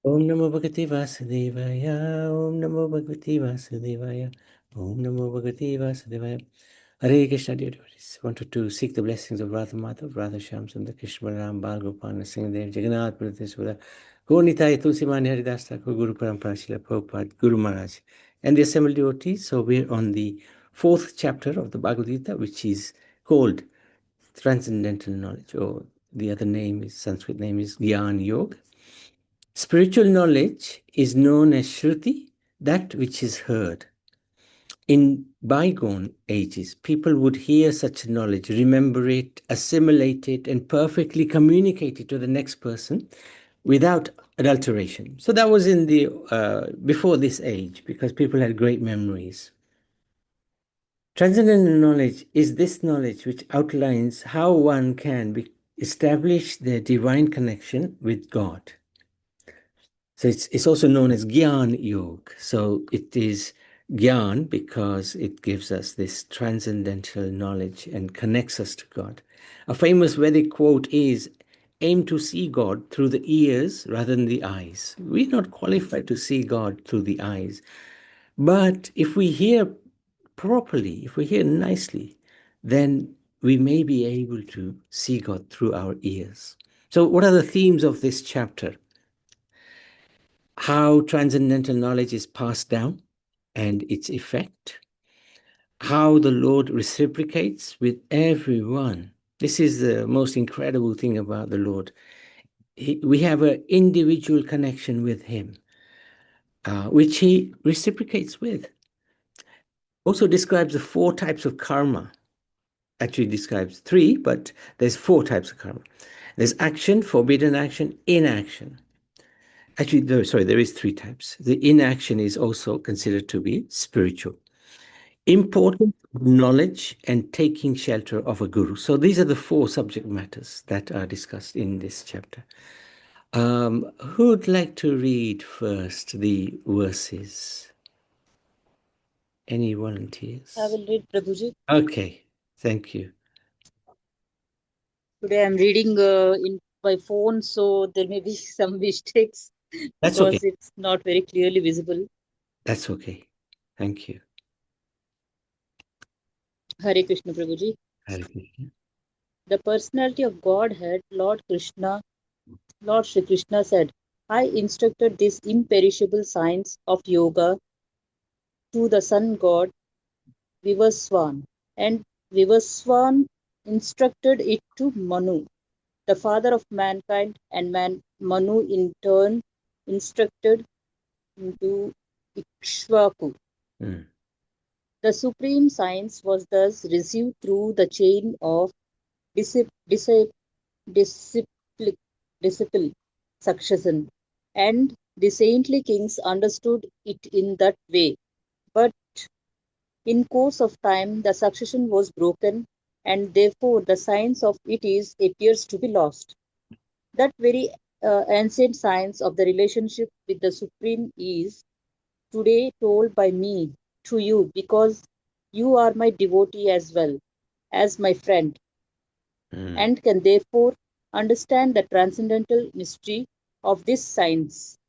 Om Namo Bhagavate Vasudevaya. Om Namo Bhagavate Vasudevaya. Om Namo Bhagavate Vasudevaya. Hare Krishna, dear devotees. Wanted to seek the blessings of Radha Madhav, Radha Shyam Sundar, Krishna Balaram, Bal Gopal, Singhadev, Jagannath, Pradeswara, Gaunitai, Tulsimani, Haridas Thakur, Guru Parampara, Srila Prabhupada, Guru Maharaj, and the assembled devotees. So we're on the fourth chapter of the Bhagavad Gita, which is called Transcendental Knowledge, or the other name is, Sanskrit name is Gyan Yoga. Spiritual knowledge is known as Shruti, that which is heard. In bygone ages, people would hear such knowledge, remember it, assimilate it, and perfectly communicate it to the next person without adulteration. So that was in the before this age, because people had great memories. Transcendental knowledge is this knowledge which outlines how one can establish their divine connection with God. So it's also known as Gyan Yoga. So it is Gyan because it gives us this transcendental knowledge and connects us to God. A famous Vedic quote is, aim to see God through the ears rather than the eyes. We're not qualified to see God through the eyes. But if we hear properly, if we hear nicely, then we may be able to see God through our ears. So what are the themes of this chapter? How transcendental knowledge is passed down and its effect, how the Lord reciprocates with everyone. This is the most incredible thing about the Lord. We have an individual connection with Him, which He reciprocates with. Also describes the four types of karma. Actually describes three, but there's four types of karma. There's action, forbidden action, inaction. Actually, there is three types. The inaction is also considered to be spiritual. Importance of knowledge and taking shelter of a guru. So these are the four subject matters that are discussed in this chapter. Who'd like to read first the verses? Any volunteers? I will read, Prabhuji. Okay, thank you. Today I'm reading in my phone, so there may be some mistakes That's okay. because it's not very clearly visible. That's okay. Thank you. Hare Krishna, Prabhuji. Hare Krishna. The personality of Godhead, Lord Shri Krishna said, I instructed this imperishable science of yoga to the sun god Vivaswan, and Vivaswan instructed it to Manu, the father of mankind, and Manu in turn instructed to Ikshvaku. Mm. The supreme science was thus received through the chain of disciple, disciple succession, and the saintly kings understood it in that way. But in course of time, the succession was broken, and therefore the science of it is appears to be lost. That very ancient science of the relationship with the Supreme is today told by me to you because you are my devotee as well as my friend and can therefore understand the transcendental mystery of this science.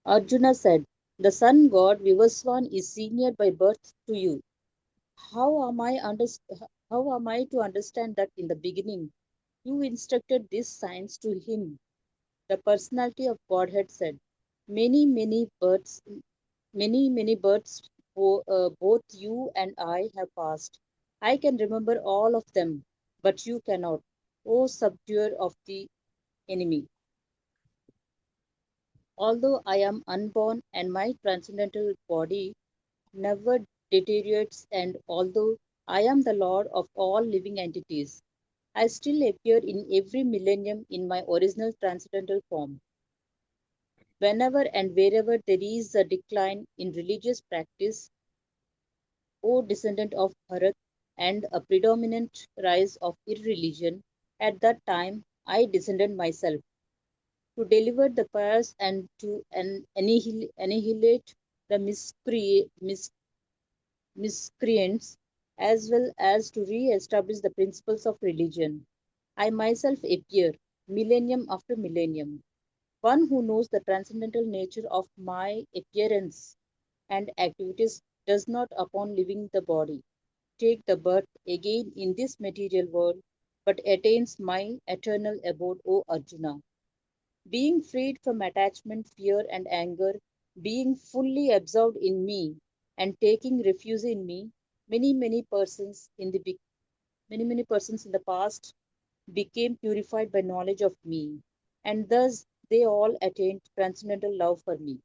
Arjuna said, the sun god Vivaswan is senior by birth to you. How am I how am I to understand that in the beginning you instructed this science to him? The personality of Godhead said, Many, many births, many births both you and I have passed. I can remember all of them, but you cannot, O subduer of the enemy. Although I am unborn and my transcendental body never deteriorates, and although I am the Lord of all living entities, I still appear in every millennium in my original transcendental form. Whenever and wherever there is a decline in religious practice, O descendant of Bharat, and a predominant rise of irreligion, at that time I descended myself to deliver the pious and to annihilate the miscreants, as well as to re-establish the principles of religion. I myself appear millennium after millennium. One who knows the transcendental nature of my appearance and activities does not, upon leaving the body, take the birth again in this material world, but attains my eternal abode, O Arjuna. Being freed from attachment, fear, and anger, being fully absorbed in me, and taking refuge in me, many persons in the many persons in the past became purified by knowledge of me, and thus they all attained transcendental love for me.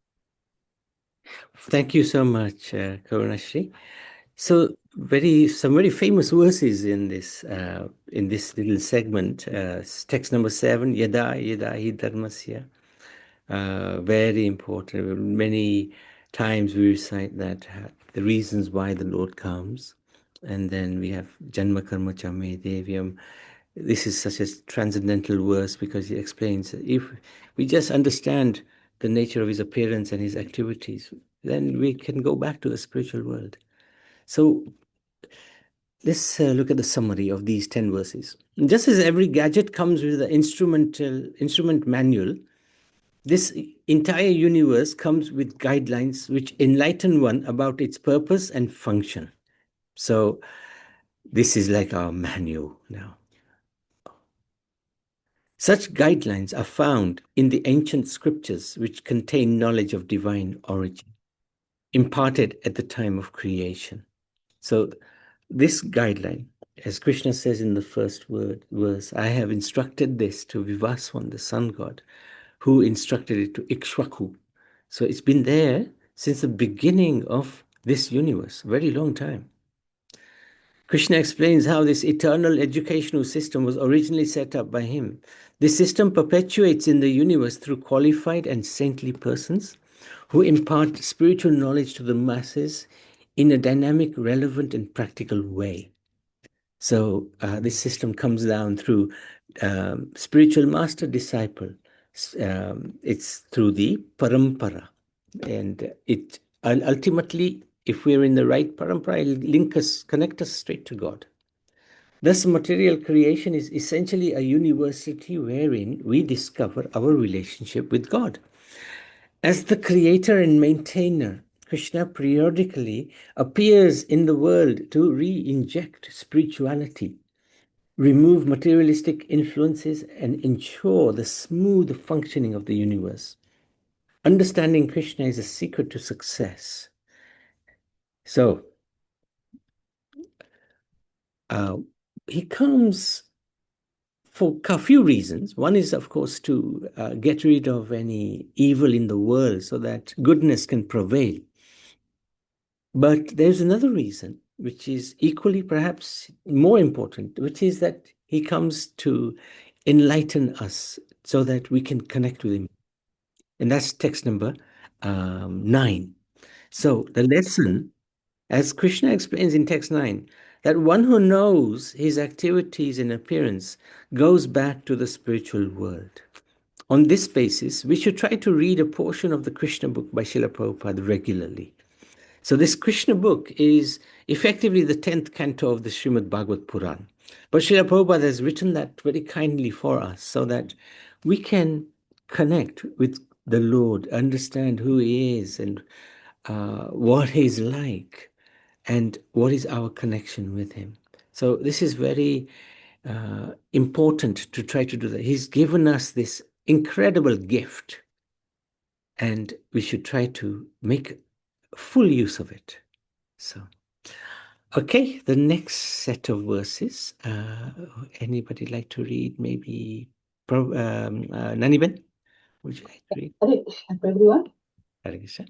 Thank you so much, Karunashri. So, some very famous verses in this little segment. Text number 7, Yada Yada Hi Dharmasya. Very important. Many times we recite that the reasons why the Lord comes, and then we have Janma Karma Chame Devyam. This is such a transcendental verse because it explains if we just understand the nature of his appearance and his activities, then we can go back to the spiritual world. So let's look at the summary of these 10 verses. Just as every gadget comes with the instrument manual, this entire universe comes with guidelines which enlighten one about its purpose and function. So this is like our manual now. Such guidelines are found in the ancient scriptures which contain knowledge of divine origin, imparted at the time of creation. So this guideline, as Krishna says in the first verse, I have instructed this to Vivaswan, the sun god, who instructed it to Ikshvaku. So it's been there since the beginning of this universe, very long time. Krishna explains how this eternal educational system was originally set up by him. This system perpetuates in the universe through qualified and saintly persons who impart spiritual knowledge to the masses in a dynamic, relevant, and practical way. So this system comes down through spiritual master disciple. It's through the parampara, and it ultimately, if we're in the right parampara, it'll connect us straight to God. Thus, material creation is essentially a university wherein we discover our relationship with God. As the creator and maintainer, Krishna periodically appears in the world to re-inject spirituality, remove materialistic influences, and ensure the smooth functioning of the universe. Understanding Krishna is a secret to success. So, he comes for a few reasons. One is, of course, to get rid of any evil in the world so that goodness can prevail. But there's another reason, which is equally perhaps more important, which is that he comes to enlighten us so that we can connect with him. And that's text number 9. So the lesson, as Krishna explains in text 9, that one who knows his activities and appearance goes back to the spiritual world. On this basis, we should try to read a portion of the Krishna book by Srila Prabhupada regularly. So this Krishna book is effectively the 10th canto of the Srimad Bhagavad Puran. But Srila Prabhupada has written that very kindly for us so that we can connect with the Lord, understand who he is and what he's like and what is our connection with him. So this is very important to try to do that. He's given us this incredible gift and we should try to make full use of it. So, okay, the next set of verses. Anybody like to read? Maybe Naniben? Would you like to read? Hare Krishna, everyone. Hare Krishna.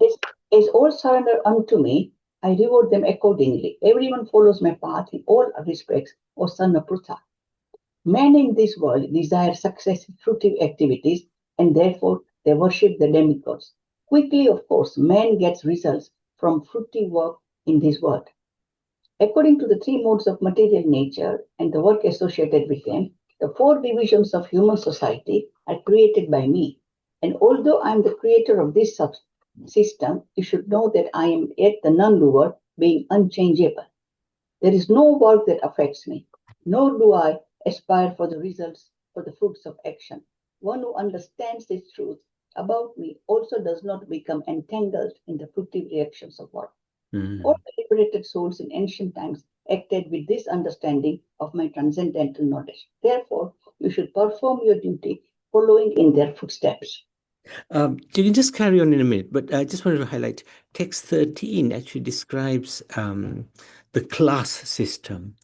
As all surrender unto me, I reward them accordingly. Everyone follows my path in all respects, O son of Pritha. Men in this world desire success in fruitive activities, and therefore they worship the demigods. Quickly, of course, man gets results from fruitive work in this world. According to the three modes of material nature and the work associated with them, the four divisions of human society are created by me. And although I am the creator of this system, you should know that I am yet the non-doer, being unchangeable. There is no work that affects me, nor do I aspire for the results or the fruits of action. One who understands this truth about me also does not become entangled in the fruitive reactions of work. Mm. All the liberated souls in ancient times acted with this understanding of my transcendental knowledge. Therefore, you should perform your duty following in their footsteps. You can just carry on in a minute, but I just wanted to highlight text 13 actually describes the class system.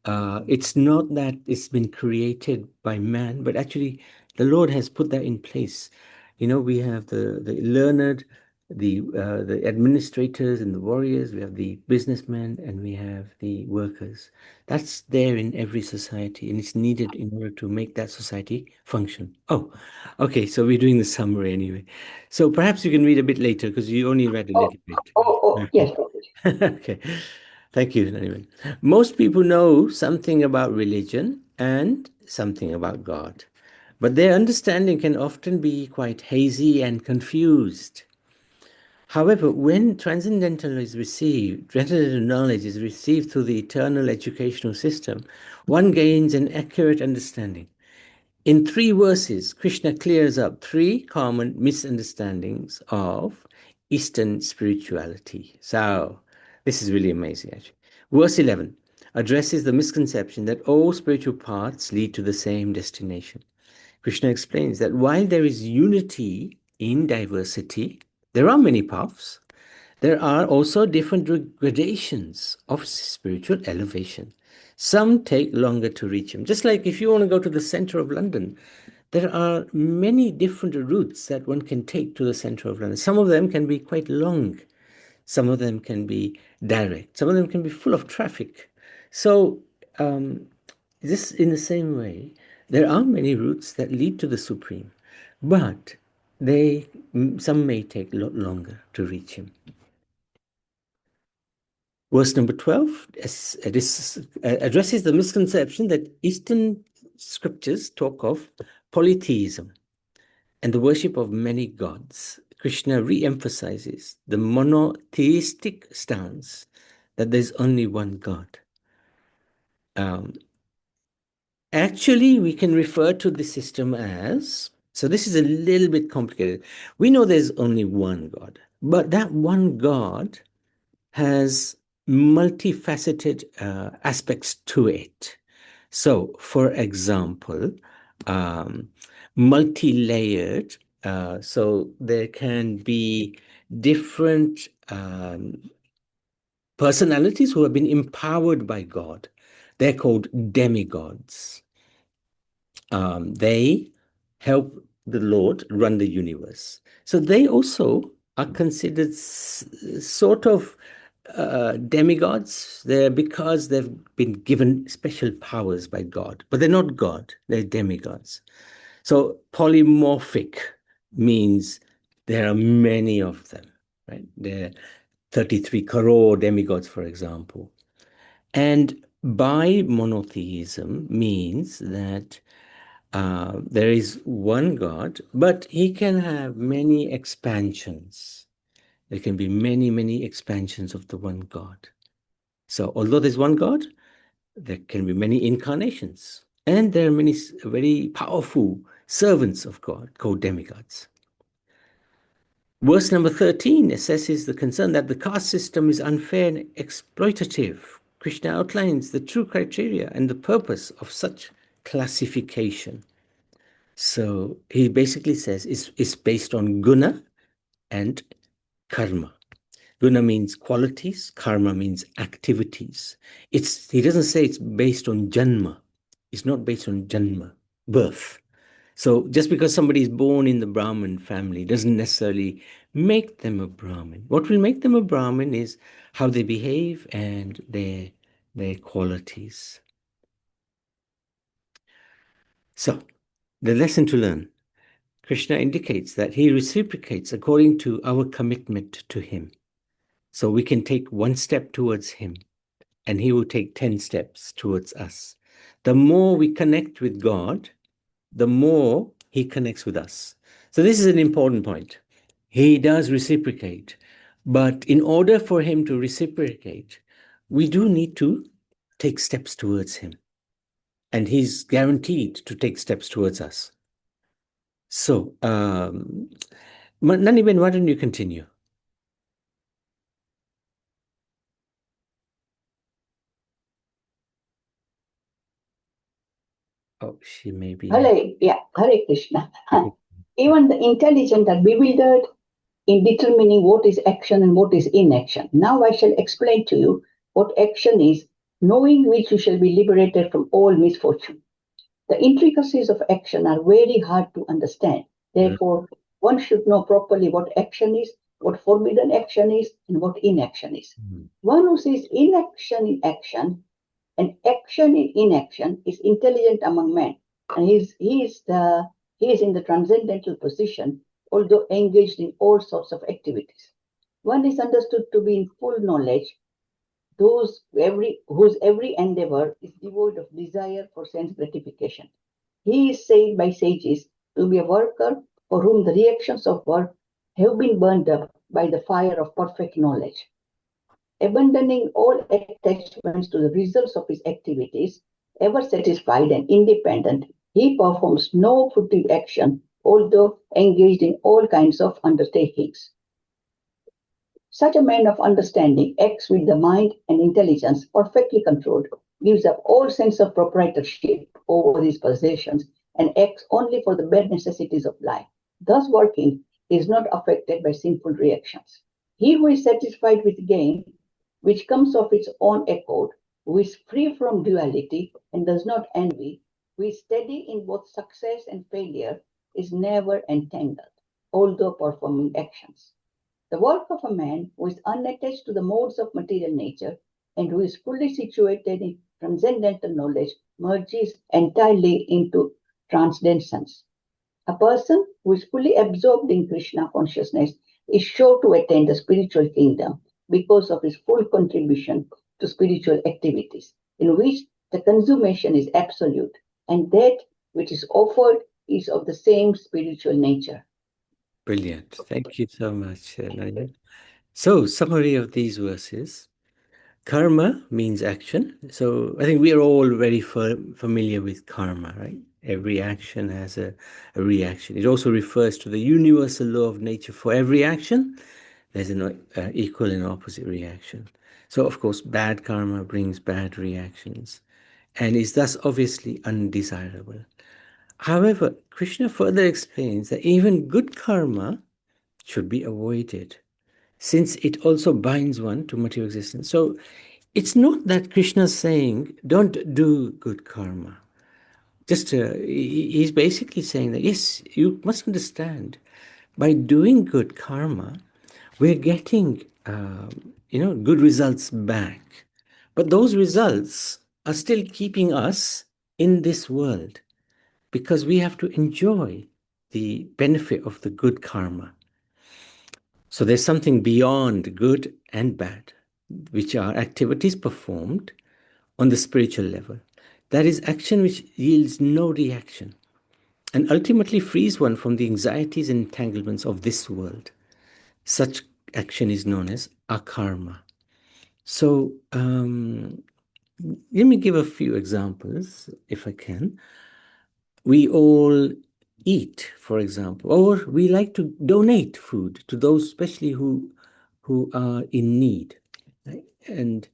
It's not that it's been created by man, but actually the Lord has put that in place. You know, we have the learned, the administrators and the warriors, we have the businessmen, and we have the workers. That's there in every society, and it's needed in order to make that society function. Oh, okay, so we're doing the summary anyway. So perhaps you can read a bit later because you only read a little bit. Yes. Okay, thank you, Nariman. Most people know something about religion and something about God, but their understanding can often be quite hazy and confused. However, when transcendental knowledge is received through the eternal educational system, one gains an accurate understanding. In 3 verses, Krishna clears up 3 common misunderstandings of Eastern spirituality. So, this is really amazing, actually. Verse 11 addresses the misconception that all spiritual paths lead to the same destination. Krishna explains that while there is unity in diversity, there are many paths. There are also different gradations of spiritual elevation. Some take longer to reach them. Just like if you want to go to the center of London, there are many different routes that one can take to the center of London. Some of them can be quite long. Some of them can be direct. Some of them can be full of traffic. So, this in the same way, there are many routes that lead to the Supreme, but some may take a lot longer to reach Him. Verse number 12 addresses the misconception that Eastern scriptures talk of polytheism and the worship of many gods. Krishna re-emphasizes the monotheistic stance that there's only one God. Actually, we can refer to the system as, so this is a little bit complicated. We know there's only one God, but that one God has multifaceted aspects to it. So, for example, multi-layered. So there can be different personalities who have been empowered by God. They're called demigods. They help the Lord run the universe. So they also are considered sort of demigods. They're because they've been given special powers by God, but they're not God. They're demigods. So polymorphic means there are many of them, right? There are 33 crore demigods, for example. And bi-monotheism means that there is one God, but he can have many expansions. There can be many, many expansions of the one God. So although there's one God, there can be many incarnations. And there are many very powerful servants of God called demigods. Verse number 13 assesses the concern that the caste system is unfair and exploitative. Krishna outlines the true criteria and the purpose of such classification. So he basically says it's based on guna and karma. Guna means qualities, karma means activities. He doesn't say it's based on janma. It's not based on janma, birth. So just because somebody is born in the Brahmin family doesn't necessarily make them a Brahmin. What will make them a Brahmin is how they behave and their qualities. So the lesson to learn. Krishna indicates that he reciprocates according to our commitment to him. So we can take 1 step towards him and he will take 10 steps towards us. The more we connect with God, the more he connects with us. So this is an important point. He does reciprocate, but in order for him to reciprocate, we do need to take steps towards him. And he's guaranteed to take steps towards us. So, Naniben, why don't you continue? Oh, she may be. Hare Krishna. Even the intelligent are bewildered in determining what is action and what is inaction. Now I shall explain to you what action is, knowing which you shall be liberated from all misfortune. The intricacies of action are very hard to understand. Therefore, one should know properly what action is, what forbidden action is, and what inaction is. One who sees inaction in action and action in inaction is intelligent among men, and he is in the transcendental position, although engaged in all sorts of activities. One is understood to be in full knowledge, whose every endeavor is devoid of desire for sense gratification. He is said by sages to be a worker for whom the reactions of work have been burned up by the fire of perfect knowledge. Abandoning all attachments to the results of his activities, ever satisfied and independent, he performs no furtive action, although engaged in all kinds of undertakings. Such a man of understanding acts with the mind and intelligence perfectly controlled, gives up all sense of proprietorship over his possessions, and acts only for the bare necessities of life. Thus working, he is not affected by sinful reactions. He who is satisfied with gain, which comes of its own accord, who is free from duality and does not envy, who is steady in both success and failure, is never entangled, although performing actions. The work of a man who is unattached to the modes of material nature and who is fully situated in transcendental knowledge merges entirely into transcendence. A person who is fully absorbed in Krishna consciousness is sure to attain the spiritual kingdom because of his full contribution to spiritual activities, in which the consummation is absolute, and that which is offered is of the same spiritual nature. Brilliant. Thank you so much, Naniben. So, summary of these verses. Karma means action. So I think we are all very familiar with karma, right? Every action has a reaction. It also refers to the universal law of nature. For every action, there's an equal and opposite reaction. So, of course, bad karma brings bad reactions and is thus obviously undesirable. However, Krishna further explains that even good karma should be avoided, since it also binds one to material existence. So it's not that Krishna is saying, don't do good karma. He's basically saying that, yes, you must understand, by doing good karma, we're getting, good results back. But those results are still keeping us in this world because we have to enjoy the benefit of the good karma. So there's something beyond good and bad, which are activities performed on the spiritual level. That is action which yields no reaction and ultimately frees one from the anxieties and entanglements of this world. Such action is known as akarma. So let me give a few examples, if I can. We all eat, for example, or we like to donate food to those especially who are in need. Right? And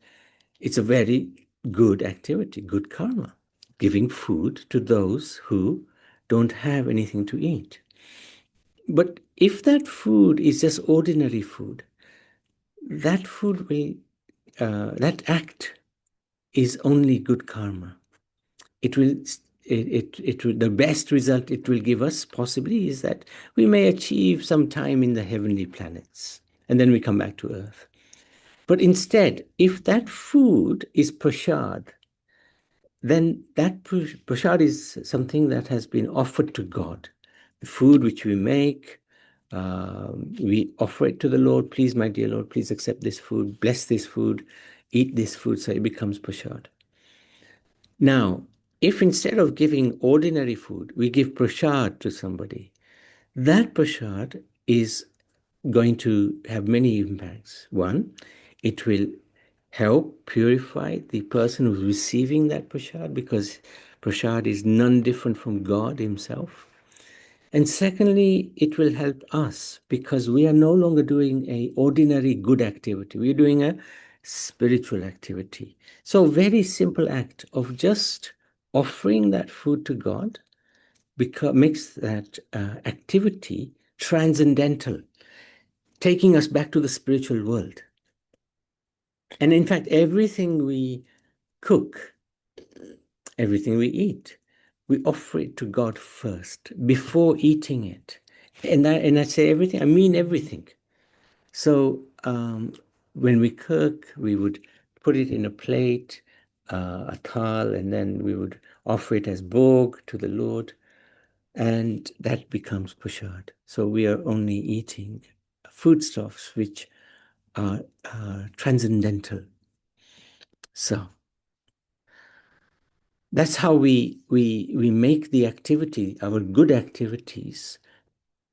it's a very good activity, good karma, giving food to those who don't have anything to eat. But if that food is just ordinary food, that act is only good karma. It will, the best result it will give us possibly is that we may achieve some time in the heavenly planets and then we come back to earth. But instead, if that food is prasad, then that prasad is something that has been offered to God. The food which we make, we offer it to the Lord. Please, my dear Lord, please accept this food, bless this food, eat this food, so it becomes prasad. Now, if instead of giving ordinary food, we give prasad to somebody, that prasad is going to have many impacts. One, it will help purify the person who's receiving that prasad, because prasad is none different from God himself. And secondly, it will help us because we are no longer doing a ordinary good activity. We're doing a spiritual activity. So very simple act of just offering that food to God makes that activity transcendental, taking us back to the spiritual world. And in fact, everything we cook, everything we eat, we offer it to God first before eating it. And I say everything, I mean everything. So when we cook, we would put it in a plate, a thal, and then we would offer it as bhog to the Lord, and that becomes prasad. So we are only eating foodstuffs which are transcendental. So that's how we make the activity, our good activities,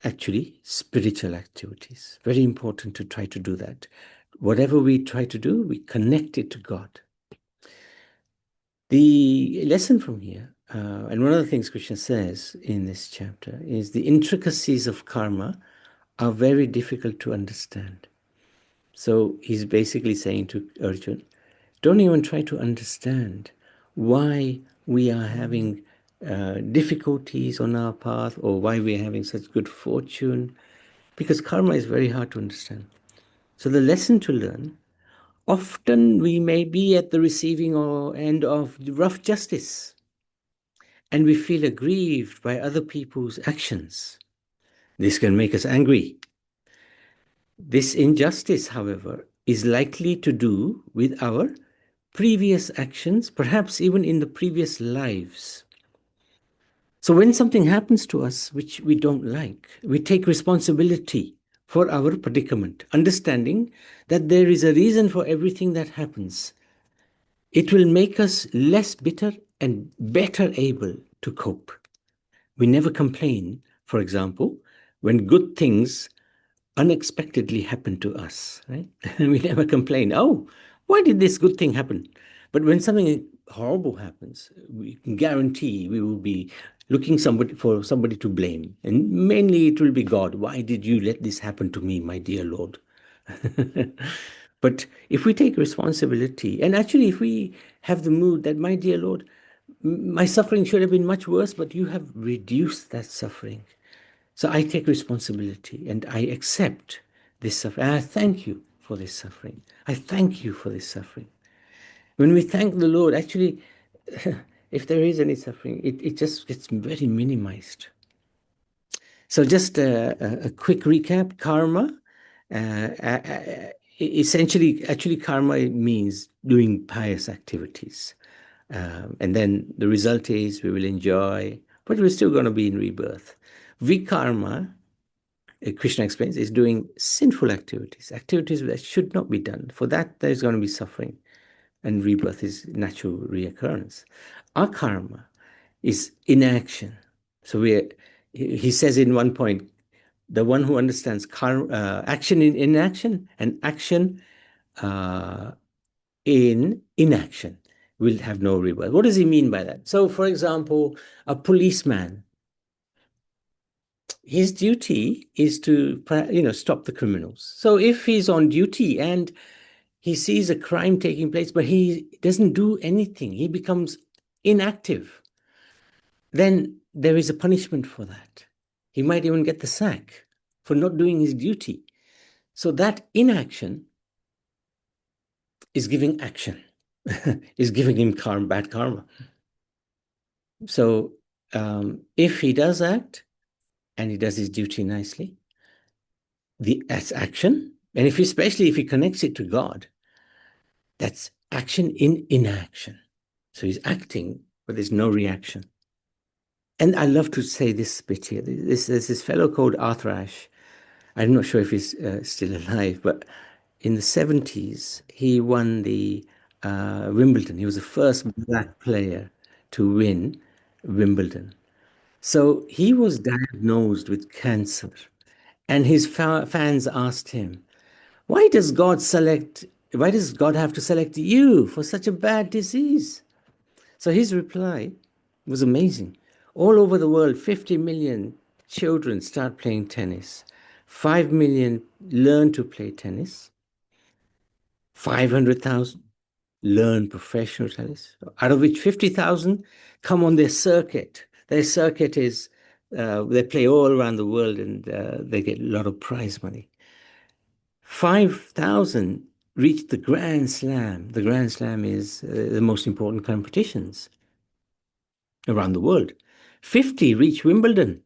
actually spiritual activities. Very important to try to do that. Whatever we try to do, we connect it to God. The lesson from here, and one of the things Krishna says in this chapter, is the intricacies of karma are very difficult to understand. So he's basically saying to Arjun, don't even try to understand why we are having difficulties on our path or why we are having such good fortune, because karma is very hard to understand. So the lesson to learn, often we may be at the receiving end of rough justice and we feel aggrieved by other people's actions. This can make us angry. This injustice, however, is likely to do with our previous actions, perhaps even in the previous lives. So when something happens to us which we don't like, we take responsibility for our predicament, understanding that there is a reason for everything that happens. It will make us less bitter and better able to cope. We never complain, for example, when good things unexpectedly happen to us, right? We never complain, oh, why did this good thing happen? But when something horrible happens, we can guarantee we will be looking for somebody to blame. And mainly it will be God. Why did you let this happen to me, my dear Lord? But if we take responsibility, and actually if we have the mood that, my dear Lord, my suffering should have been much worse, but you have reduced that suffering. So I take responsibility and I accept this suffering. And I thank you for this suffering. I thank you for this suffering. When we thank the Lord, actually, if there is any suffering, it just gets very minimized. So just a quick recap. Karma, actually karma means doing pious activities. And then the result is we will enjoy, but we're still going to be in rebirth. Vikarma, Krishna explains, is doing sinful activities, activities that should not be done. For that, there's going to be suffering, and rebirth is natural reoccurrence. Akarma is inaction. So he says in one point, the one who understands action in inaction and action in inaction will have no rebirth. What does he mean by that? So, for example, a policeman, his duty is to stop the criminals. So if he's on duty and he sees a crime taking place, but he doesn't do anything, he becomes inactive, then there is a punishment for that. He might even get the sack for not doing his duty. So that inaction is giving action, is giving him bad karma. So if he does act and he does his duty nicely, that's action. And especially if he connects it to God, that's action in inaction. So he's acting, but there's no reaction. And I love to say this bit here. There's this fellow called Arthur Ashe. I'm not sure if he's still alive, but in the 70s, he won the Wimbledon. He was the first black player to win Wimbledon. So he was diagnosed with cancer. And his fans asked him, why does God have to select you for such a bad disease? So his reply was amazing. All over the world, 50 million children start playing tennis. 5 million learn to play tennis. 500,000 learn professional tennis, out of which 50,000 come on their circuit. Their circuit is, they play all around the world, and they get a lot of prize money. 5,000 reach the Grand Slam. The Grand Slam is the most important competitions around the world. 50 reach Wimbledon,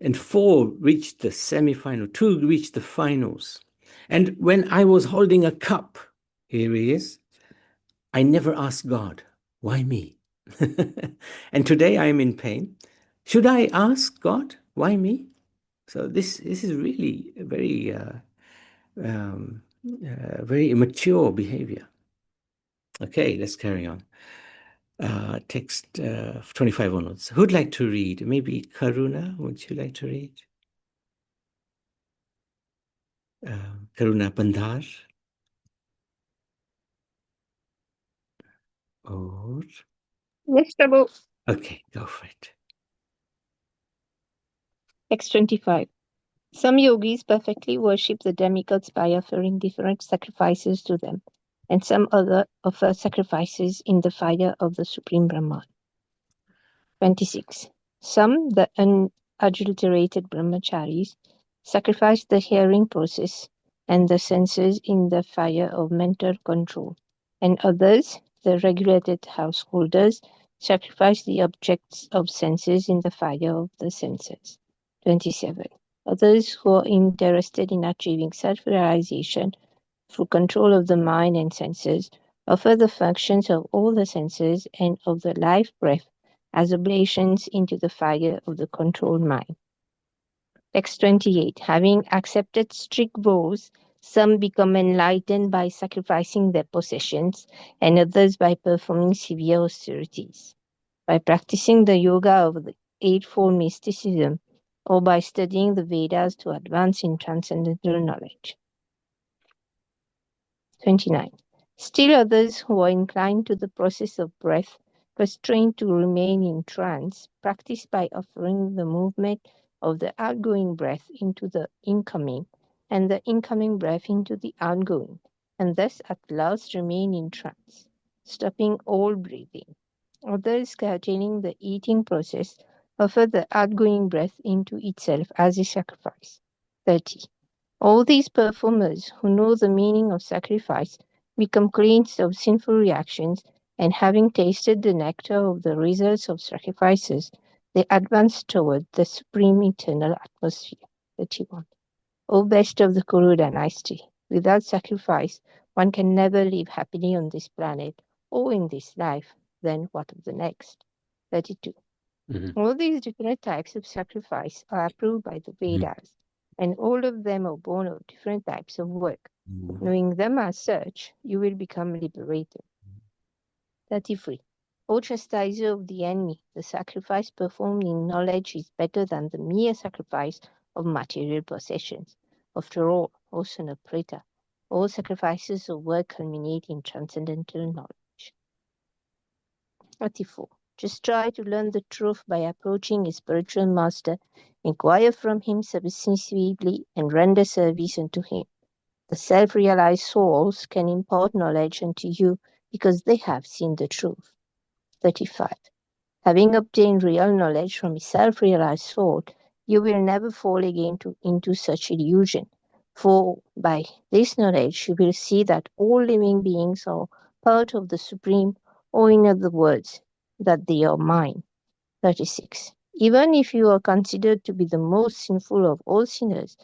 and 4 reached the semi-final. 2 reached the finals. And when I was holding a cup, here he is, I never asked God, why me? And today I am in pain. Should I ask God, why me? So this is really a very immature behavior. Okay, let's carry on. Text 25 onwards. Who'd like to read? Maybe Karuna, would you like to read? Karuna Bandhar. Or Yes, Prabhu. okay, go for it. Text 25. Some yogis perfectly worship the demigods by offering different sacrifices to them, and some other offer sacrifices in the fire of the Supreme Brahman. 26. Some, the unadulterated brahmacharis, sacrifice the hearing process and the senses in the fire of mental control, and others, the regulated householders, sacrifice the objects of senses in the fire of the senses. 27. Others who are interested in achieving self-realization through control of the mind and senses offer the functions of all the senses and of the life breath as oblations into the fire of the controlled mind. Text 28. Having accepted strict vows, some become enlightened by sacrificing their possessions, and others by performing severe austerities. By practicing the yoga of the Eightfold Mysticism, or by studying the Vedas to advance in transcendental knowledge. 29. Still others who are inclined to the process of breath, constrained to remain in trance, practice by offering the movement of the outgoing breath into the incoming, and the incoming breath into the outgoing, and thus at last remain in trance, stopping all breathing. Others, curtailing the eating process, offer the outgoing breath into itself as a sacrifice. 30. All these performers who know the meaning of sacrifice become cleansed of sinful reactions, and having tasted the nectar of the results of sacrifices, they advance toward the supreme eternal atmosphere. 31. O best of the Kuru dynasty, without sacrifice, one can never live happily on this planet or in this life, then what of the next? 32. All these different types of sacrifice are approved by the Vedas, and all of them are born of different types of work. Knowing them as such, you will become liberated. 33. O chastiser of the enemy, the sacrifice performed in knowledge is better than the mere sacrifice of material possessions. After all, O son of Preta, all sacrifices of work culminate in transcendental knowledge. 34. Just try to learn the truth by approaching a spiritual master, inquire from him submissively, and render service unto him. The self-realized souls can impart knowledge unto you because they have seen the truth. 35. Having obtained real knowledge from a self-realized soul, you will never fall again into such illusion, for by this knowledge you will see that all living beings are part of the Supreme, or in other words, that they are mine. 36. Even if you are considered to be the most sinful of all sinners,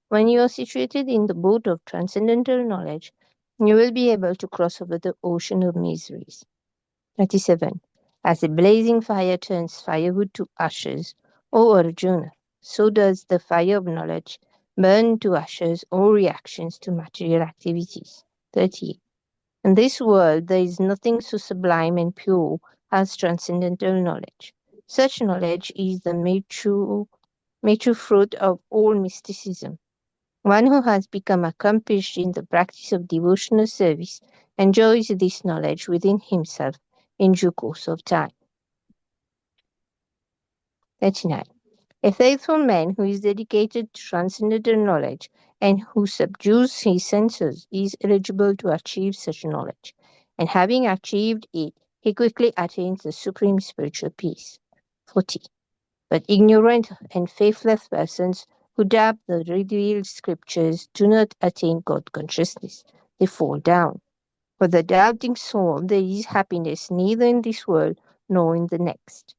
when you are situated in the boat of transcendental knowledge, you will be able to cross over the ocean of miseries. 37. As a blazing fire turns firewood to ashes, O Arjuna, so does the fire of knowledge burn to ashes all reactions to material activities. 38. In this world, there is nothing so sublime and pure as transcendental knowledge. Such knowledge is the mature fruit of all mysticism. One who has become accomplished in the practice of devotional service enjoys this knowledge within himself in due course of time. 39. A faithful man who is dedicated to transcendental knowledge and who subdues his senses is eligible to achieve such knowledge, and having achieved it, he quickly attains the supreme spiritual peace. 40. But ignorant and faithless persons who doubt the revealed scriptures do not attain God consciousness. They fall down. For the doubting soul, there is happiness neither in this world nor in the next.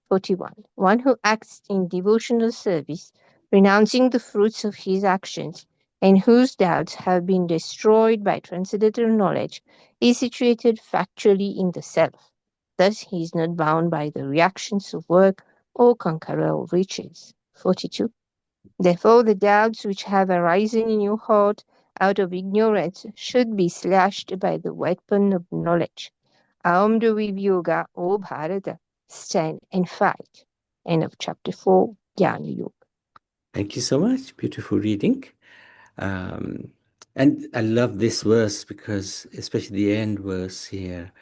41. One who acts in devotional service, renouncing the fruits of his actions, and whose doubts have been destroyed by transcendental knowledge, is situated factually in the self. Thus he is not bound by the reactions of work or corporeal riches. 42. Therefore the doubts which have arisen in your heart out of ignorance should be slashed by the weapon of knowledge. Armed with yoga, O Bharata, stand and fight. End of chapter 4, Jnana Yoga. Thank you so much. Beautiful reading. And I love this verse because, especially the end verse here,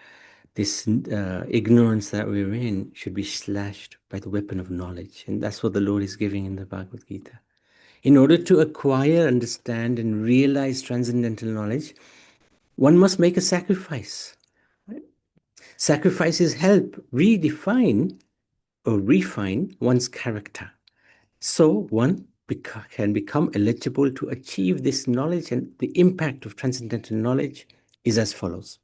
this ignorance that we're in should be slashed by the weapon of knowledge. And that's what the Lord is giving in the Bhagavad Gita. In order to acquire, understand, and realize transcendental knowledge, one must make a sacrifice. Right? Sacrifices help redefine or refine one's character. So one can become eligible to achieve this knowledge, and the impact of transcendental knowledge is as follows.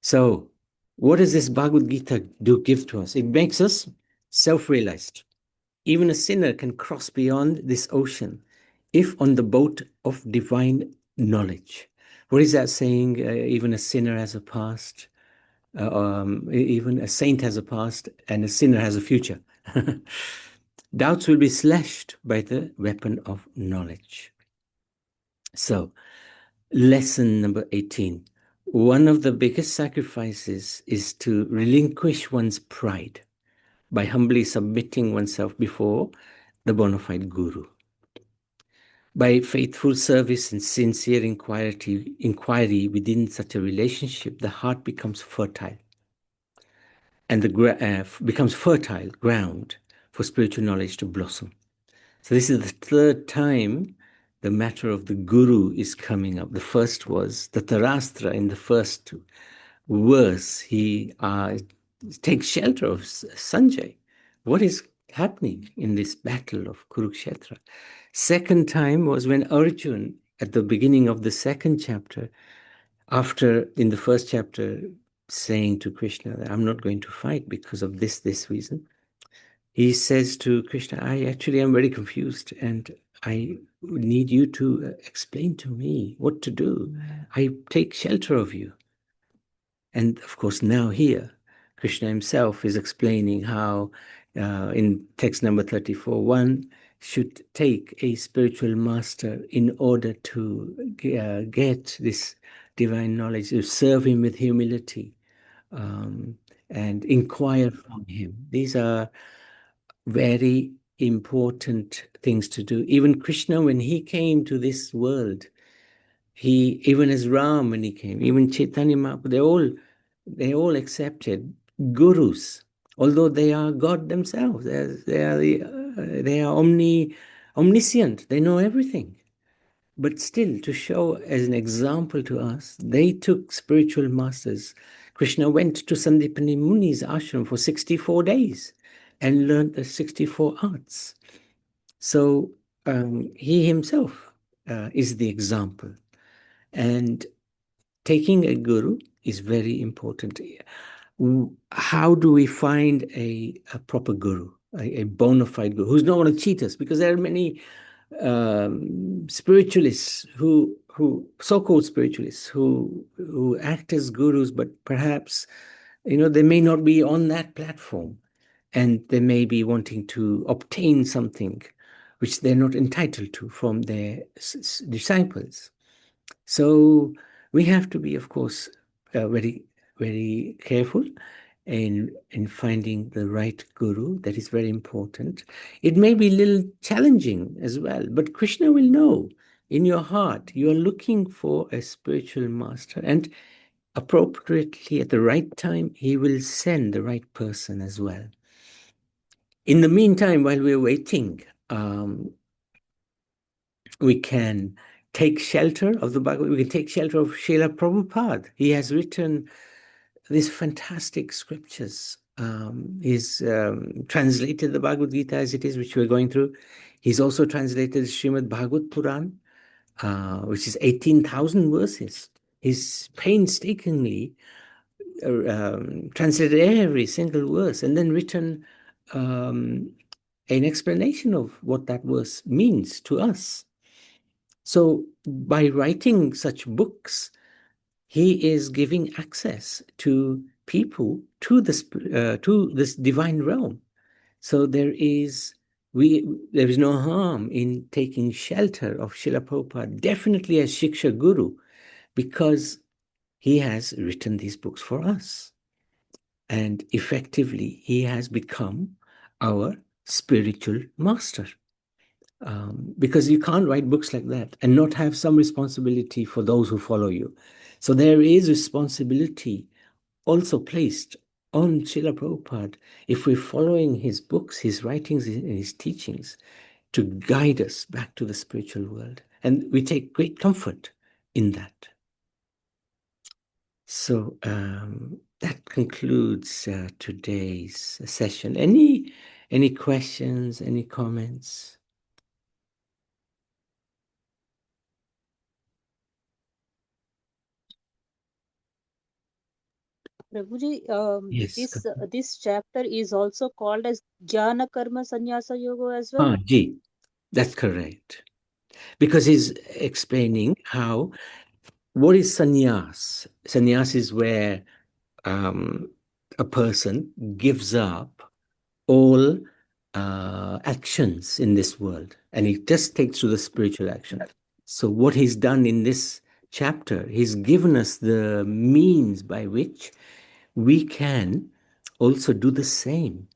So what does this Bhagavad Gita give to us? It makes us self-realized. Even a sinner can cross beyond this ocean if on the boat of divine knowledge. What is that saying? Even a sinner has a past, even a saint has a past, and a sinner has a future. Doubts will be slashed by the weapon of knowledge. So, lesson number 18. One of the biggest sacrifices is to relinquish one's pride by humbly submitting oneself before the bona fide guru. By faithful service and sincere inquiry within such a relationship, the heart becomes fertile and becomes fertile ground for spiritual knowledge to blossom. So this is the third time the matter of the guru is coming up. The first was the Tarastra in the first verse. He takes shelter of Sanjay. What is happening in this battle of Kurukshetra? Second time was when Arjun, at the beginning of the second chapter, after in the first chapter saying to Krishna that I'm not going to fight because of this reason, he says to Krishna, I actually am very confused and I need you to explain to me what to do. I take shelter of you. And of course, now here, Krishna himself is explaining how in text number 34, one should take a spiritual master in order to get this divine knowledge, to serve him with humility and inquire from him. These are very important things to do. Even Krishna, when he came to this world, even as Ram, when he came, even Chaitanya Mahaprabhu, they all accepted gurus, although they are God themselves. They are omniscient. They know everything. But still, to show as an example to us, they took spiritual masters. Krishna went to Sandipani Muni's ashram for 64 days and learned the 64 arts. So he himself is the example. And taking a guru is very important. How do we find a proper guru, a bona fide guru, who's not going to cheat us? Because there are many spiritualists so-called spiritualists who act as gurus, but perhaps they may not be on that platform, and they may be wanting to obtain something which they're not entitled to from their disciples. So we have to be, of course, very, very careful in finding the right guru. That is very important. It may be a little challenging as well, but Krishna will know in your heart you are looking for a spiritual master, and appropriately at the right time, he will send the right person as well. In the meantime, while we're waiting, we can take shelter of the Bhagavad. We can take shelter of Srila Prabhupada. He has written these fantastic scriptures. He's translated the Bhagavad Gita as it is, which we're going through. He's also translated Srimad Bhagavad Puran, which is 18,000 verses. He's painstakingly translated every single verse and then written an explanation of what that verse means to us. So by writing such books, he is giving access to people to this divine realm. So there is no harm in taking shelter of Srila Prabhupada, definitely as Shiksha Guru, because he has written these books for us. And effectively, he has become our spiritual master. Because you can't write books like that and not have some responsibility for those who follow you. So there is responsibility also placed on Srila Prabhupada if we're following his books, his writings, and his teachings to guide us back to the spiritual world. And we take great comfort in that. So that concludes today's session. Any questions, any comments? Prabhuji, Yes. this chapter is also called as Jnana Karma Sannyasa Yoga as well. Ji, that's correct. Because he's explaining what is sannyas? Sannyas is where a person gives up all actions in this world and he just takes to the spiritual action. So what he's done in this chapter, he's given us the means by which we can also do the same.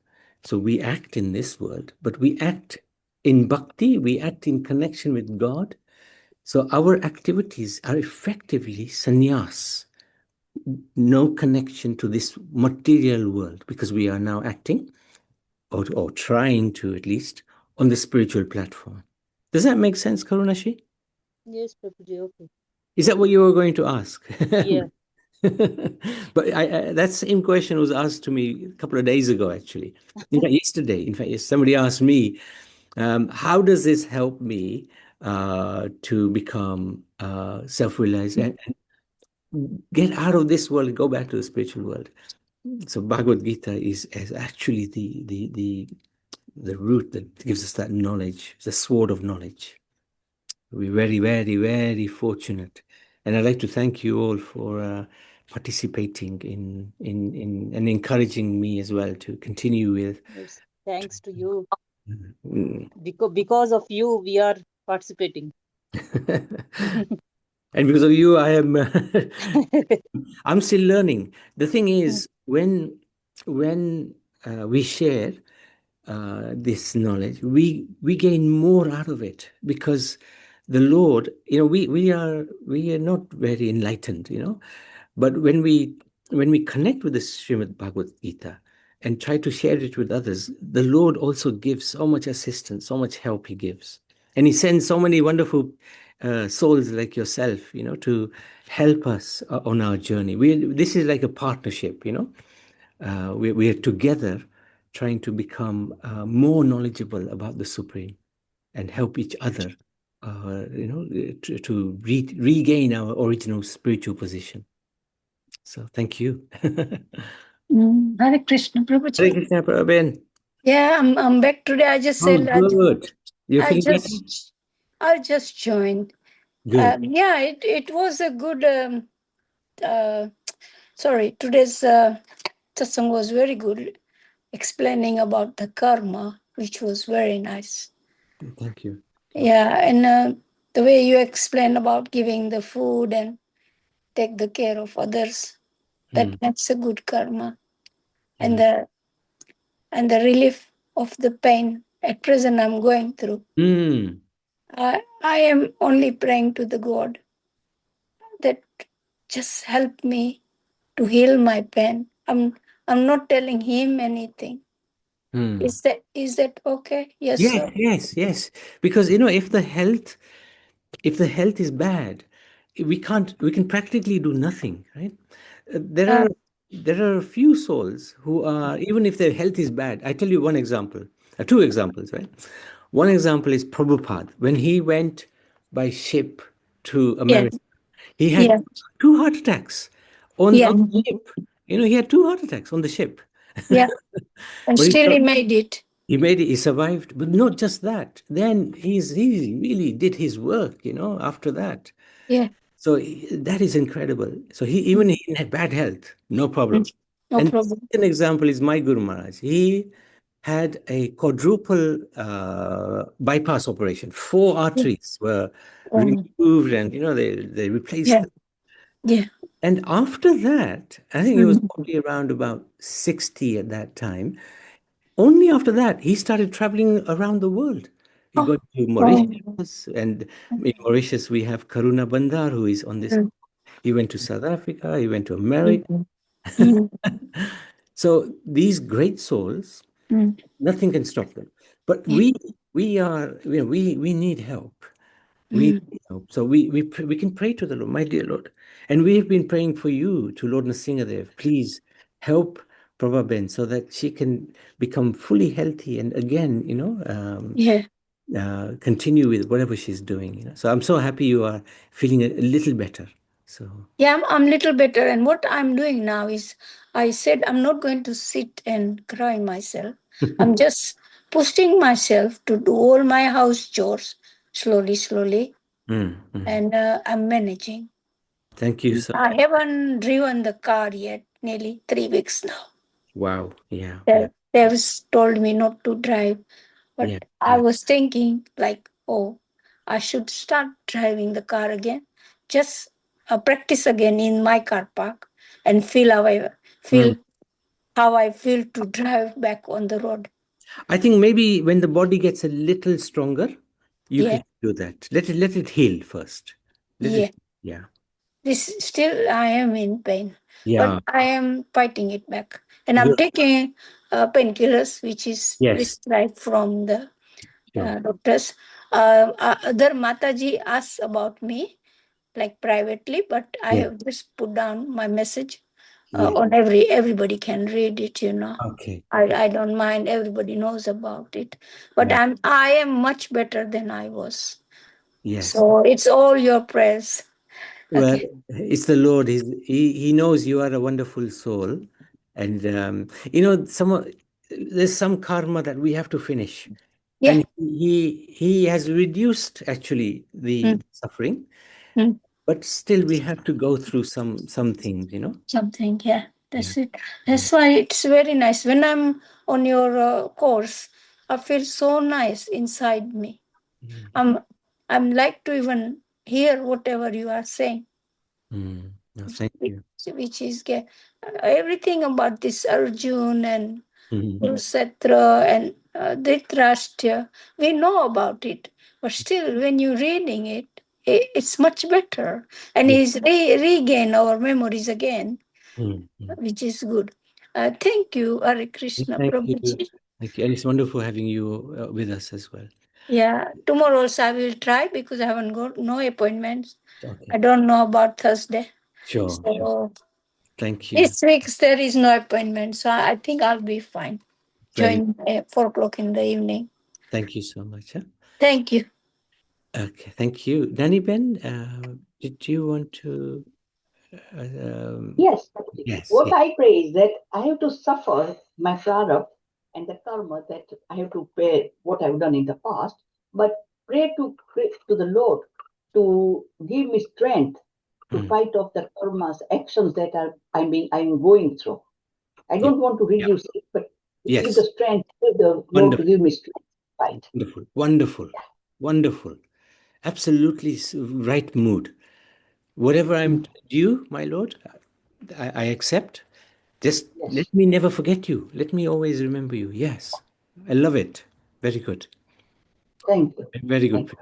So we act in this world, but we act in bhakti, we act in connection with God. So our activities are effectively sannyas, no connection to this material world, because we are now acting, or trying to at least, on the spiritual platform. Does that make sense, Karunashi? Yes, Prabhuji, okay. Is that what you were going to ask? Yeah. But that same question was asked to me a couple of days ago, actually. In fact, yesterday. In fact, somebody asked me, how does this help me to become self-realized and get out of this world and go back to the spiritual world? So Bhagavad Gita is actually the root that gives us that knowledge, the sword of knowledge. We're very, very, very fortunate. And I'd like to thank you all for participating in and encouraging me as well to continue with. Yes. Thanks to you. Mm. Because of you, we are participating. And because of you, I am I'm still learning. The thing is, when we share this knowledge, we gain more out of it, because the Lord, we are not very enlightened, but when we connect with the Srimad Bhagavad Gita and try to share it with others, the Lord also gives so much assistance, so much help he gives. And he sends so many wonderful souls like yourself, to help us on our journey. This is like a partnership, we are together trying to become more knowledgeable about the Supreme and help each other, to regain our original spiritual position. So thank you. Hare Krishna, Prabhuji. Hare Krishna, Prabhupada. Yeah, I'm back today. I just said Good. You're feeling better? I'll just join. Good. Yeah, it was a good. Today's satsang was very good, explaining about the karma, which was very nice. Thank you. Yeah, and the way you explain about giving the food and take the care of others, that's a good karma, and the relief of the pain at present I'm going through. I am only praying to the God that just help me to heal my pain. I'm not telling him anything. Hmm. Is that okay? Yes, Yes, sir. yes. Because if the health is bad, we can practically do nothing, right? Uh, There are a few souls who are, even if their health is bad. I tell you one example, two examples, right? One example is Prabhupada. When he went by ship to yeah, America, he had yeah, two heart attacks on yeah, the ship. He had two heart attacks on the ship. yeah. And But still he made it. he made it, he survived. But not just that. Then he really did his work, after that. Yeah. So that is incredible. So he, Mm, even he had bad health, no mm. problem. No And the problem. second example is my Guru Maharaj. He had a quadruple bypass operation. Four Yeah. arteries were Oh, removed, and they replaced yeah, them. yeah. And after that, I think he was Mm. probably around about 60 at that time. Only after that, he started traveling around the world. He Oh, got to oh. Mauritius, and in Mauritius, we have Karuna Bandar, who is on this. Mm, He went to South Africa, he went to America. mm, mm, So these great souls, mm. nothing can stop them. But Yeah. we are, we need help. We Mm. need help. So we can pray to the Lord, my dear Lord. And we have been praying for you, to Lord Nrsingadev. Please help Prabhaben so that she can become fully healthy and again, Yeah. continue with whatever she's doing. So I'm so happy you are feeling a little better. So Yeah, I'm little better. And what I'm doing now is I said I'm not going to sit and cry myself. I'm just pushing myself to do all my house chores slowly, slowly. Mm, mm. And I'm managing. Thank you so. I haven't driven the car yet, nearly 3 weeks now. Wow. Yeah. Yeah. They've told me not to drive. Yeah. But I Yeah. was thinking, like, oh, I should start driving the car again. Just practice again in my car park and Mm. feel how I feel to drive back on the road. I think maybe when the body gets a little stronger, you Yeah, can do that. Let it heal first. Let yeah. it. Yeah. This still I am in pain, but Yeah. I am fighting it back, and I'm Good. taking painkillers, which is Yes. prescribed from the Sure. doctors. Other Mataji asked about me, like privately, but I Yeah. have just put down my message Yeah. on everybody can read it. Okay. I don't mind, everybody knows about it. But Wow. I am much better than I was. Yes. So it's all your prayers. Well, Okay. it's the Lord. He knows you are a wonderful soul, and there's some karma that we have to finish, Yeah. and he has reduced actually the Mm, suffering, mm. but still we have to go through some things. Something, yeah. Yeah. That's it. Yeah. That's why it's very nice. When I'm on your course, I feel so nice inside me. Mm. I'm I'm like to even hear whatever you are saying. Mm. No, thank you. Which is everything about this Arjun and Mhm. Kurukshetra and Dhritarashtra. We know about it, but still, when you're reading it, it's much better, and Yeah. it's regain our memories again, Mm. Mm. which is good. Thank you, Hare Krishna Thank you. Prabhuji. Thank you. And it's wonderful having you with us as well. Yeah, tomorrow also I will try because I haven't got no appointments. I Okay. don't know about Thursday. Sure. Sure. So Thank you. this week there is no appointment, so I think I'll be fine. Very. Join at 4 o'clock in the evening. Thank you so much. Huh? Thank you. Okay. Thank you. Danny Ben, did you want to? Yes, Yes. what Yes. I pray is that I have to suffer my prarabdha and the karma that I have to pay what I've done in the past, but pray to the Lord to give me strength to Mm. fight off the karma's actions that I'm going through. I Yeah. don't want to Yeah. reduce it, but give the Yes. strength, give the Lord to Wonderful. give me strength to fight. Wonderful. Wonderful. Wonderful. Absolutely right mood. Whatever I'm due, my Lord, I accept. Just Yes, let me never forget you. Let me always remember you. Yes. I love it. Very good. thank you. Very good. Thank you.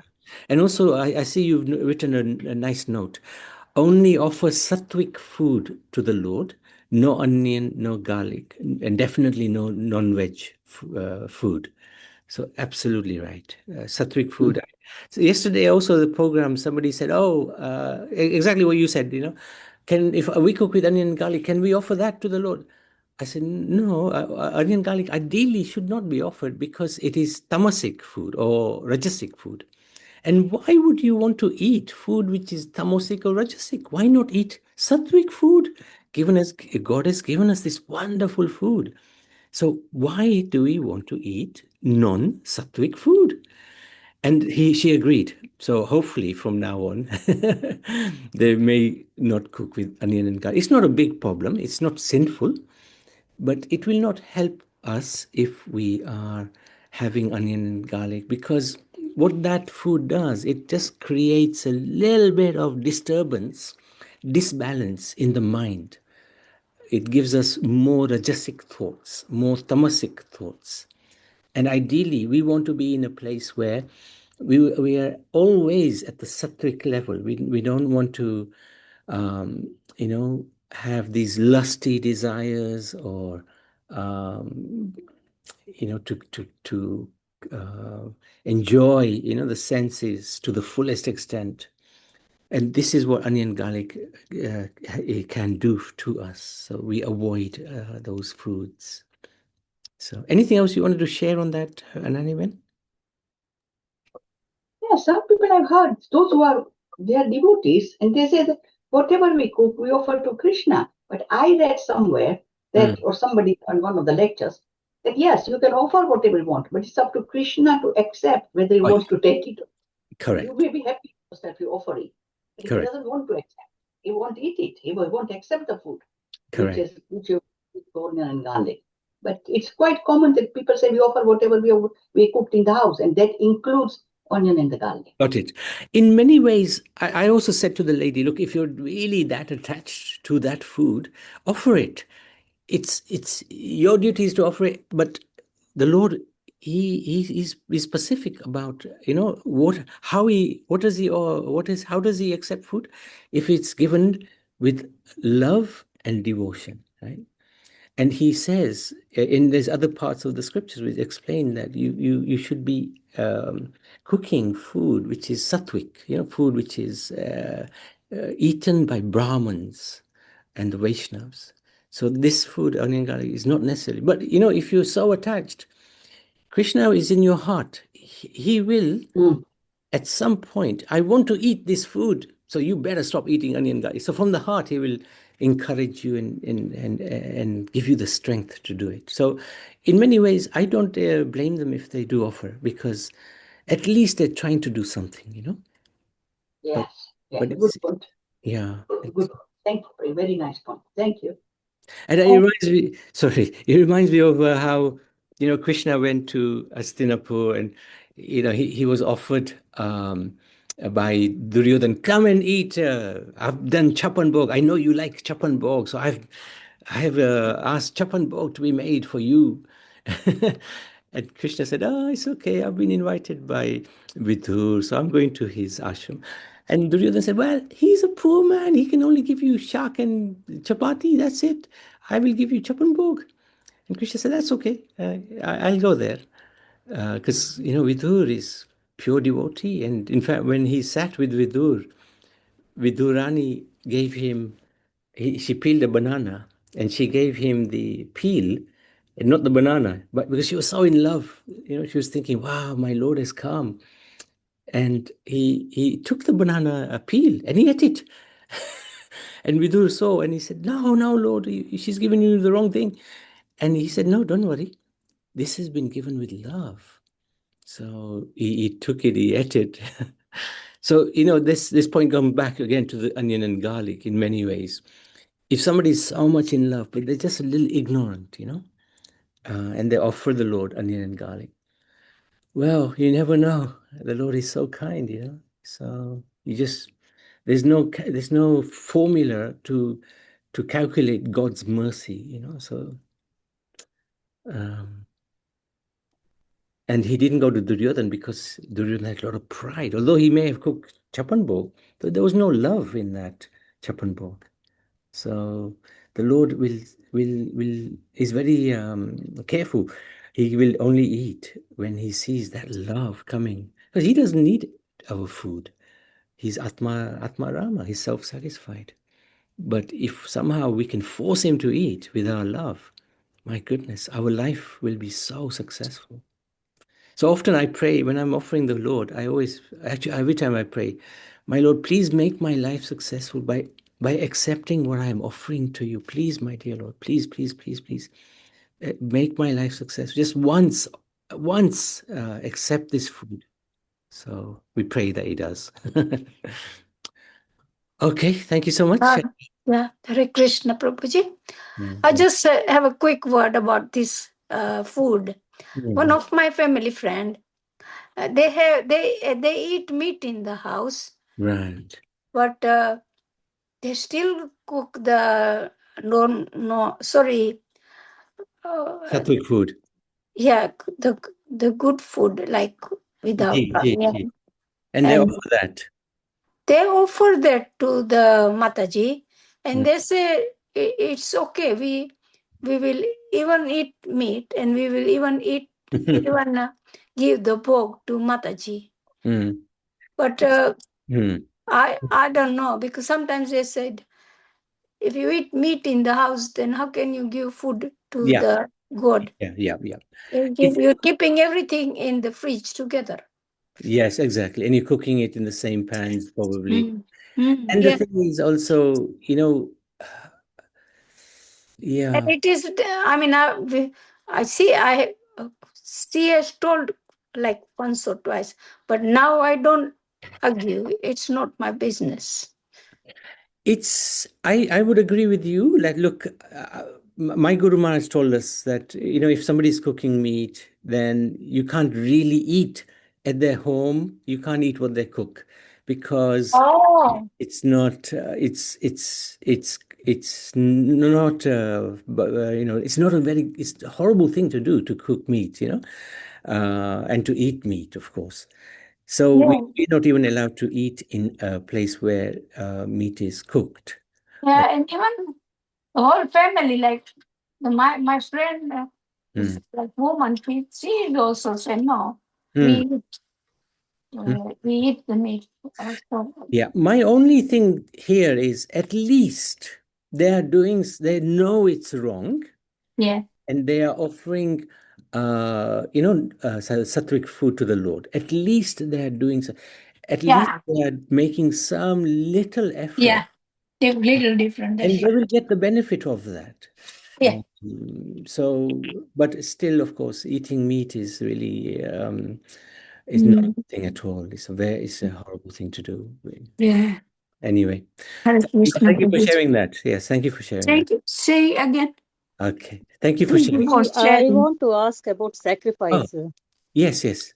And also, I see you've written a nice note. Only offer sattvic food to the Lord, no onion, no garlic, and definitely no non-veg food. So absolutely right. Sattvic food. So yesterday also the program, somebody said, "Oh, exactly what you said. You know, can if we cook with onion and garlic, can we offer that to the Lord?" I said, "No, onion garlic ideally should not be offered because it is tamasic food or rajasic food. And why would you want to eat food which is tamasic or rajasic? Why not eat sattvic food? Given us, God has given us this wonderful food. So why do we want to eat non-sattvic food?" And she agreed. So hopefully from now on, they may not cook with onion and garlic. It's not a big problem. It's not sinful, but it will not help us if we are having onion and garlic, because what that food does, it just creates a little bit of disturbance, disbalance in the mind. It gives us more rajasic thoughts, more tamasic thoughts. And ideally, we want to be in a place where we are always at the sattvic level. We don't want to, have these lusty desires or, to enjoy, the senses to the fullest extent. And this is what onion garlic it can do to us. So we avoid those foods. So anything else you wanted to share on that, Ananiman? Yeah, some people I've heard, those who are, they are devotees, and they say that whatever we cook, we offer to Krishna. But I read somewhere that, or somebody on one of the lectures, that yes, you can offer whatever you want, but it's up to Krishna to accept whether he Oh, wants to take it. correct. You may be happy that you offer it, but if he Correct. doesn't want to accept, he won't eat it. He won't accept the food, Correct. which is onion and garlic. But it's quite common that people say we offer whatever we cooked in the house, and that includes onion and the garlic. Got it. In many ways, I also said to the lady, look, if you're really that attached to that food, offer it. It's your duty is to offer it, but the Lord, he's specific about, how does he accept food? If it's given with love and devotion, right? And he says in these other parts of the scriptures which explain that you should be cooking food which is sattvic, food which is eaten by Brahmins and the Vaishnavas. So this food, onion garlic, is not necessary. But if you're so attached, Krishna is in your heart. He will at some point, I want to eat this food, so you better stop eating onion garlic. So from the heart, he will encourage you and give you the strength to do it. So in many ways, I don't blame them if they do offer, because at least they're trying to do something. Yes, But good it's, point. yeah. Good. Thank you. Very nice point. Thank you. And it reminds me of how, Krishna went to Hastinapur, and, he was offered by Duryodhan, come and eat. I've done chapan bhog. I know you like chapan bhog, so I have asked chapan bhog to be made for you. And Krishna said, "Oh, it's okay. I've been invited by Vidur, so I'm going to his ashram." And Duryodhana said, "Well, he's a poor man. He can only give you shak and chapati. That's it. I will give you chapan bhog." And Krishna said, "That's okay. I'll go there." Because, Vidur is pure devotee. And in fact, when he sat with Vidur, Vidurani gave him, she peeled a banana and she gave him the peel and not the banana, but because she was so in love, she was thinking, wow, my Lord has come. And he took the banana peel and he ate it. And Vidur saw and he said, no, no, Lord, she's given you the wrong thing. And he said, no, don't worry. This has been given with love. So he took it, he ate it. So, this point comes back again to the onion and garlic in many ways. If somebody is so much in love, but they're just a little ignorant, and they offer the Lord onion and garlic, well, you never know. The Lord is so kind. So there's no formula to calculate God's mercy. So, and he didn't go to Duryodhan because Duryodhan had a lot of pride. Although he may have cooked chapan bhog, but there was no love in that chapan bhog. So the Lord is very careful. He will only eat when he sees that love coming, because he doesn't need our food. He's Atma Rama. He's self-satisfied. But if somehow we can force him to eat with our love, my goodness, our life will be so successful. So often I pray when I'm offering the Lord, I always, actually, every time I pray, my Lord, please make my life successful by accepting what I am offering to you. Please, my dear Lord, please, please, please, please, make my life successful. Just once, accept this food. So we pray that he does. Okay, thank you so much. Yeah, Hare Krishna, Prabhuji. Mm, I just have a quick word about this food. One of my family friend, they eat meat in the house, right. but they still cook the Sattvic food. yeah, the good food like without Ji, ji, ji. onion. And they And offer that. they offer that to the Mataji, and Mm. they say it's okay. We will even eat meat, and we will even even give the pork to Mataji. Mm. But Mm. I don't know, because sometimes they said if you eat meat in the house, then how can you give food to Yeah, the God? yeah. It's, You're keeping everything in the fridge together. yes, exactly. And you're cooking it in the same pans, probably. And the Yeah. thing is also, yeah, And it is, I mean, she has told like once or twice, but now I don't argue. It's not my business. I would agree with you. Like, look, my Guru Maharaj told us that, if somebody's cooking meat, then you can't really eat at their home. You can't eat what they cook, because Oh, it's not, it's not, it's not it's a horrible thing to do, to cook meat, and to eat meat, of course. So yeah. we're not even allowed to eat in a place where meat is cooked. Yeah, and even the whole family, like my friend is Mm. like woman, she is also said no. Mm. Mm. We eat the meat also. Yeah, my only thing here is, at least they know it's wrong, Yeah. and they are offering, sattvic food to the Lord. At least they are doing so. At least Yeah. they are making some little effort, Yeah. Little different. That's and they right. will get the benefit of that. Yeah. But still, of course, eating meat is really is not Mm. a thing at all. It's a horrible thing to do. Yeah. Anyway, Hare Krishna, thank you for Prabhuji. sharing that. Yes, thank you for sharing that. Thank you. Say again. Okay, thank you for sharing. Prabhuji, Was I sharing. want to ask about Oh, sacrifice. yes.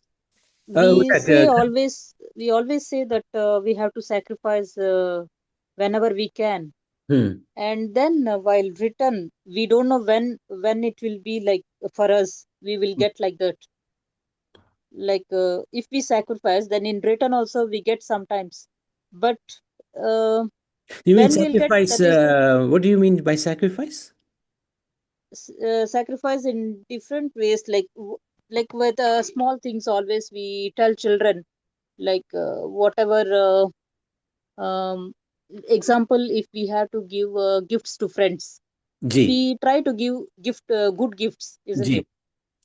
We say That, we always say that we have to sacrifice whenever we can, hmm. and then while return, we don't know when it will be like for us. We will get like that. Like if we sacrifice, then in return also we get sometimes. But uh, You mean when we'll get, sacrifice? that is What do you mean by sacrifice? sacrifice in different ways. Like like with small things, always we tell children, like whatever um, example, if we have to give gifts to friends, G, we try to give good gifts, isn't G, it?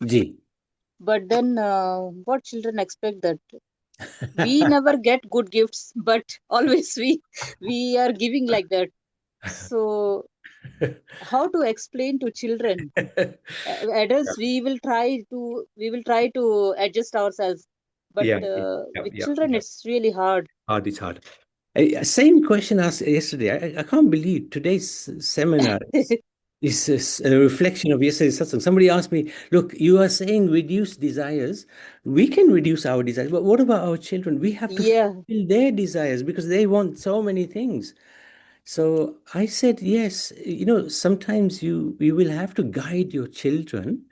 G. But then what children expect, that we never get good gifts, but always we are giving like that. So how to explain to children? Adults, we will try to adjust ourselves, but Yeah, with children it's really hard. hard. It's hard. Same question asked yesterday. I can't believe today's seminar is a reflection of yesterday's satsang. Somebody asked me, "Look, you are saying reduce desires. We can reduce our desires, but what about our children? We have to Yeah, fulfill their desires because they want so many things." So I said, yes, sometimes we will have to guide your children.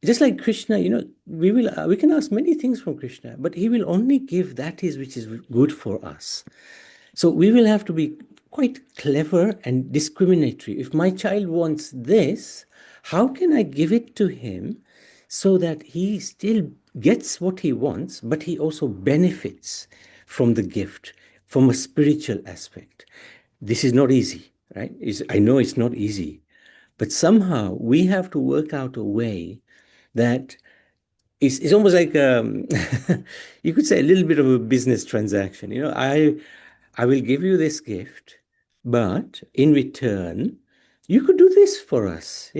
Just like Krishna, we can ask many things from Krishna, but he will only give that which is good for us. So we will have to be quite clever and discriminatory. If my child wants this, how can I give it to him so that he still gets what he wants, but he also benefits from the gift from a spiritual aspect? This is not easy, right? I know it's not easy, but somehow we have to work out a way that it's almost like you could say a little bit of a business transaction. I will give you this gift, but in return, you could do this for us.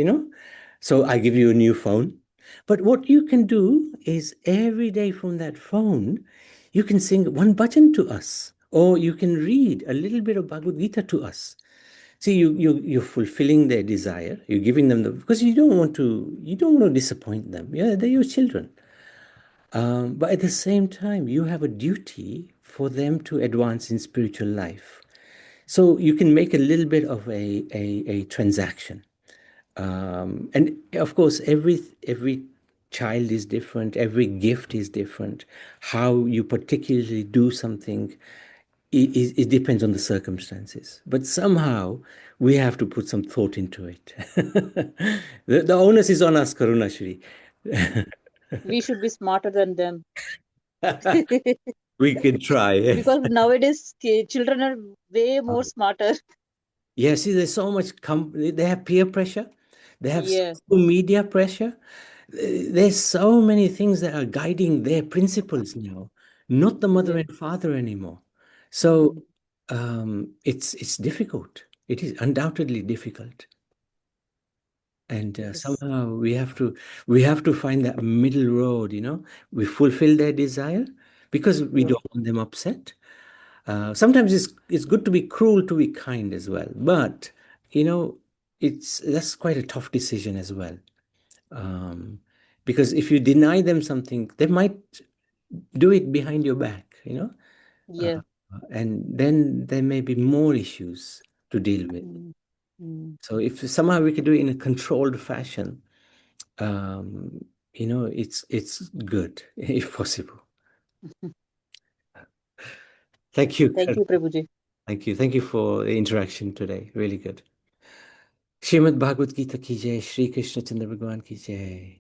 So I give you a new phone. But what you can do is every day from that phone, you can sing one bhajan to us, or you can read a little bit of Bhagavad Gita to us. See, you're fulfilling their desire. You're giving them because you don't want to disappoint them. Yeah, they're your children. But at the same time, you have a duty for them to advance in spiritual life. So you can make a little bit of a transaction. And of course, every child is different, every gift is different. How you particularly do something, it depends on the circumstances. But somehow we have to put some thought into it. The onus is on us, Karunashri. We should be smarter than them. We can try. Because nowadays children are way more smarter. Yeah, see, there's so much they have peer pressure, they have Yeah. social media pressure. There's so many things that are guiding their principles now, not the mother Yeah. and father anymore. So it's difficult. It is undoubtedly difficult, and Yes. somehow we have to find that middle road. We fulfill their desire because we Yeah. don't want them upset. Sometimes it's good to be cruel to be kind as well, but you know that's quite a tough decision as well. Um, because if you deny them something, they might do it behind your back. Yeah. Uh, and then there may be more issues to deal with. Mm. Mm. So if somehow we could do it in a controlled fashion, it's good if possible. Thank you, Thank Karan. you, Prabhuji. Thank you for the interaction today. Really good. Shrimad Bhagavat Gita की जय, श्री कृष्ण चंद्र भगवान की जय।